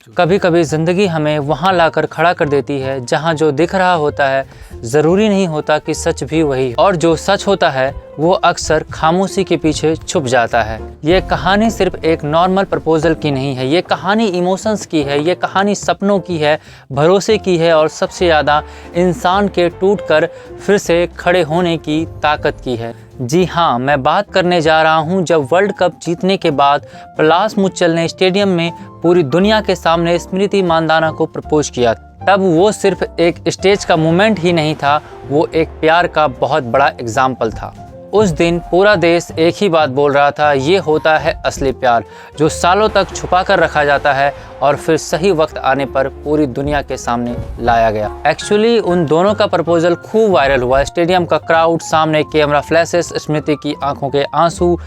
कभी कभी ज़िंदगी हमें वहाँ लाकर खड़ा कर देती है जहाँ जो दिख रहा होता है ज़रूरी नहीं होता कि सच भी वही, और जो सच होता है वो अक्सर खामोशी के पीछे छुप जाता है। ये कहानी सिर्फ एक नॉर्मल प्रपोजल की नहीं है, ये कहानी इमोशंस की है, ये कहानी सपनों की है, भरोसे की है और सबसे ज़्यादा इंसान के टूटकर फिर से खड़े होने की ताकत की है। जी हाँ, मैं बात करने जा रहा हूँ जब वर्ल्ड कप जीतने के बाद पलाश मुच्छल ने स्टेडियम में पूरी दुनिया के सामने स्मृति मानधाना को प्रपोज किया। तब वो सिर्फ एक स्टेज का मोमेंट ही नहीं था, वो एक प्यार का बहुत बड़ा एग्जाम्पल था। उस दिन पूरा देश एक ही बात बोल रहा था, ये होता है असली प्यार, जो सालों तक छुपा कर रखा जाता है और फिर सही वक्त आने पर पूरी दुनिया के सामने लाया गया। एक्चुअली उन दोनों का प्रपोजल खूब वायरल हुआ। स्टेडियम का क्राउड, सामने कैमरा फ्लैशेस, स्मृति की आंखों के आंसू,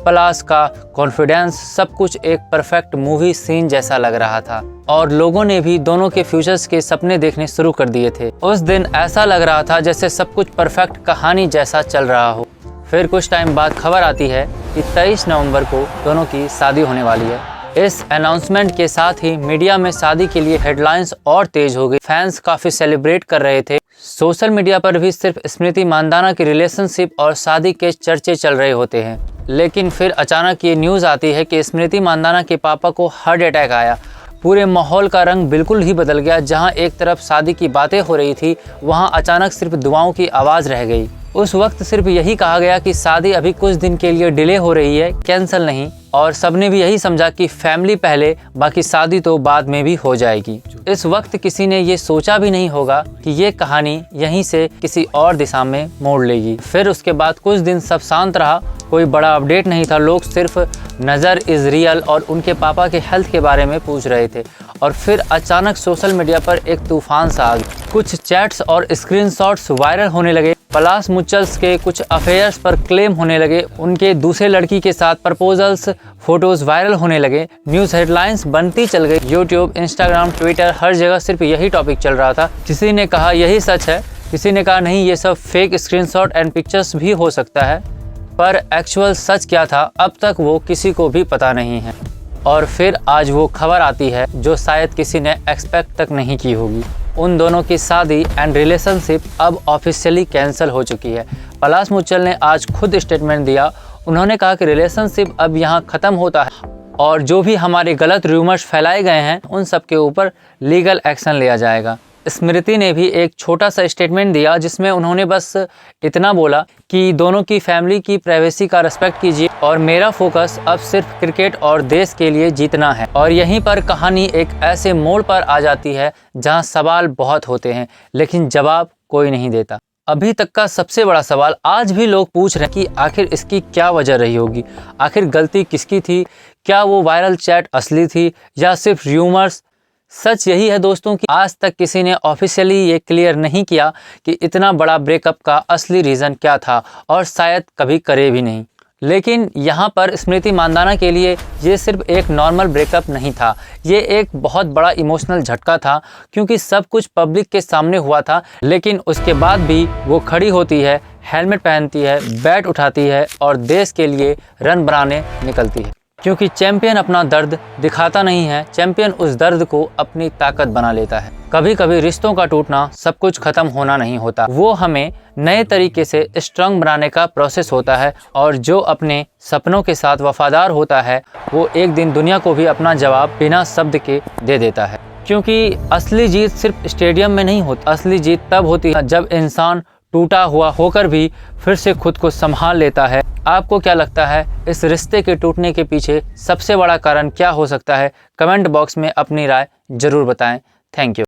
पलाश का कॉन्फिडेंस, सब कुछ एक परफेक्ट मूवी सीन जैसा लग रहा था और लोगों ने भी दोनों के फ्यूचर्स के सपने देखने शुरू कर दिए थे। उस दिन ऐसा लग रहा था जैसे सब कुछ परफेक्ट कहानी जैसा चल रहा हो। फिर कुछ टाइम बाद खबर आती है कि 23 नवंबर को दोनों की शादी होने वाली है। इस अनाउंसमेंट के साथ ही मीडिया में शादी के लिए हेडलाइंस और तेज हो गई। फैंस काफ़ी सेलिब्रेट कर रहे थे। सोशल मीडिया पर भी सिर्फ स्मृति मानधाना की रिलेशनशिप और शादी के चर्चे चल रहे होते हैं। लेकिन फिर अचानक ये न्यूज़ आती है कि स्मृति मानधाना के पापा को हार्ट अटैक आया। पूरे माहौल का रंग बिल्कुल ही बदल गया। जहां एक तरफ शादी की बातें हो रही थी, वहां अचानक सिर्फ दुआओं की आवाज़ रह गई। उस वक्त सिर्फ यही कहा गया कि शादी अभी कुछ दिन के लिए डिले हो रही है, कैंसिल नहीं, और सबने भी यही समझा कि फैमिली पहले, बाकी शादी तो बाद में भी हो जाएगी। इस वक्त किसी ने ये सोचा भी नहीं होगा कि ये कहानी यहीं से किसी और दिशा में मोड़ लेगी। फिर उसके बाद कुछ दिन सब शांत रहा, कोई बड़ा अपडेट नहीं था। लोग सिर्फ नज़र इज़ रियल और उनके पापा के हेल्थ के बारे में पूछ रहे थे। और फिर अचानक सोशल मीडिया पर एक तूफान सा आ गया। कुछ चैट्स और स्क्रीनशॉट्स वायरल होने लगे। पलाश मुच्छल्स के कुछ अफेयर्स पर क्लेम होने लगे। उनके दूसरे लड़की के साथ प्रपोजल्स, फोटोज वायरल होने लगे। न्यूज़ हेडलाइंस बनती चल गई। यूट्यूब, इंस्टाग्राम, ट्विटर, हर जगह सिर्फ यही टॉपिक चल रहा था। किसी ने कहा यही सच है, किसी ने कहा नहीं ये सब फेक स्क्रीनशॉट एंड पिक्चर्स भी हो सकता है। पर एक्चुअल सच क्या था अब तक वो किसी को भी पता नहीं है। और फिर आज वो खबर आती है जो शायद किसी ने एक्सपेक्ट तक नहीं की होगी। उन दोनों की शादी एंड रिलेशनशिप अब ऑफिशियली कैंसिल हो चुकी है। पलाश मुच्छल ने आज खुद स्टेटमेंट दिया। उन्होंने कहा कि रिलेशनशिप अब यहाँ ख़त्म होता है और जो भी हमारे गलत रूमर्स फैलाए गए हैं उन सब के ऊपर लीगल एक्शन लिया जाएगा। स्मृति ने भी एक छोटा सा स्टेटमेंट दिया जिसमें उन्होंने बस इतना बोला कि दोनों की फैमिली की प्राइवेसी का रिस्पेक्ट कीजिए और मेरा फोकस अब सिर्फ क्रिकेट और देश के लिए जीतना है। और यहीं पर कहानी एक ऐसे मोड़ पर आ जाती है जहां सवाल बहुत होते हैं लेकिन जवाब कोई नहीं देता। अभी तक का सबसे बड़ा सवाल आज भी लोग पूछ रहे हैं कि आखिर इसकी क्या वजह रही होगी, आखिर गलती किसकी थी, क्या वो वायरल चैट असली थी या सिर्फ र्यूमर्स। सच यही है दोस्तों कि आज तक किसी ने ऑफिशियली ये क्लियर नहीं किया कि इतना बड़ा ब्रेकअप का असली रीज़न क्या था और शायद कभी करे भी नहीं। लेकिन यहाँ पर स्मृति मानधाना के लिए ये सिर्फ एक नॉर्मल ब्रेकअप नहीं था, ये एक बहुत बड़ा इमोशनल झटका था क्योंकि सब कुछ पब्लिक के सामने हुआ था। लेकिन उसके बाद भी वो खड़ी होती है, हेलमेट पहनती है, बैट उठाती है और देश के लिए रन बनाने निकलती है। क्योंकि चैंपियन अपना दर्द दिखाता नहीं है, चैंपियन उस दर्द को अपनी ताकत बना लेता है। कभी कभी रिश्तों का टूटना सब कुछ खत्म होना नहीं होता, वो हमें नए तरीके से स्ट्रांग बनाने का प्रोसेस होता है। और जो अपने सपनों के साथ वफादार होता है वो एक दिन दुनिया को भी अपना जवाब बिना शब्द के दे देता है। क्योंकि असली जीत सिर्फ स्टेडियम में नहीं होती, असली जीत तब होती है जब इंसान टूटा हुआ होकर भी फिर से खुद को संभाल लेता है। आपको क्या लगता है इस रिश्ते के टूटने के पीछे सबसे बड़ा कारण क्या हो सकता है? कमेंट बॉक्स में अपनी राय जरूर बताएं। Thank you.